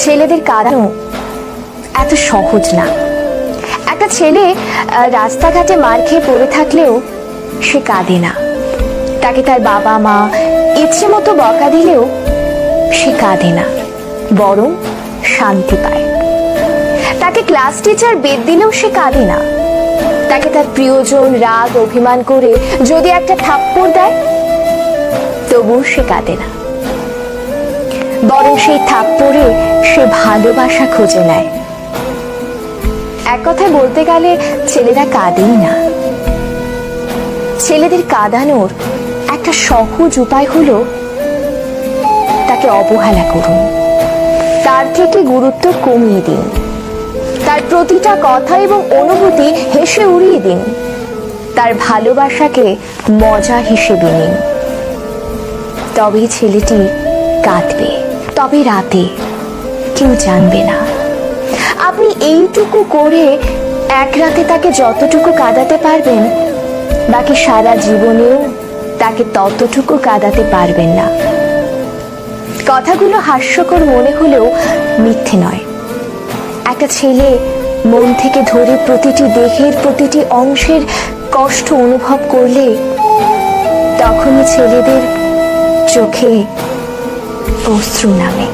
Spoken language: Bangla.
ছেলেদের কাঁদানো এত সহজ না। একটা ছেলে রাস্তাঘাটে মার খেয়ে পড়ে থাকলেও সে কাঁদে না। তাকে তার বাবা মা ইচ্ছে মতো বকা দিলেও সে কাঁদে না, বরং শান্তি পায়। তাকে ক্লাস টিচার বেদ দিলেও সে কাঁদে না। তাকে তার প্রিয়জন রাগ অভিমান করে যদি একটা থাপ্পড় দেয় তবুও সে কাঁদে না, বরং সেই থাপ্পড়ে সে ভালোবাসা খুঁজে নেয়। এক কথায় বলতে গেলে ছেলেরা কাঁদেই না। ছেলেদের কাঁদানোর একটা সহজ উপায় হলো তাকে অবহেলা করুন, তার থেকে গুরুত্ব কমিয়ে দিন, তার প্রতিটা কথা এবং অনুভূতি হেসে উড়িয়ে দিন, তার ভালোবাসাকে মজা হিসেবে নিন। তবেই ছেলেটি কাঁদবে, তবে রাতে কেউ জানবে না। আপনি এইটুকু করে এক রাতে তাকে যতটুকু কাঁদাতে পারবেন, বাকি সারা জীবনেও তাকে ততটুকু কাঁদাতে পারবেন না। কথাগুলো হাস্যকর মনে হলেও মিথ্যে নয়। একটা ছেলে মন থেকে ধরে প্রতিটি দেহের প্রতিটি অংশের কষ্ট অনুভব করলে তখনই ছেলেদের চোখে অশ্রু নামে।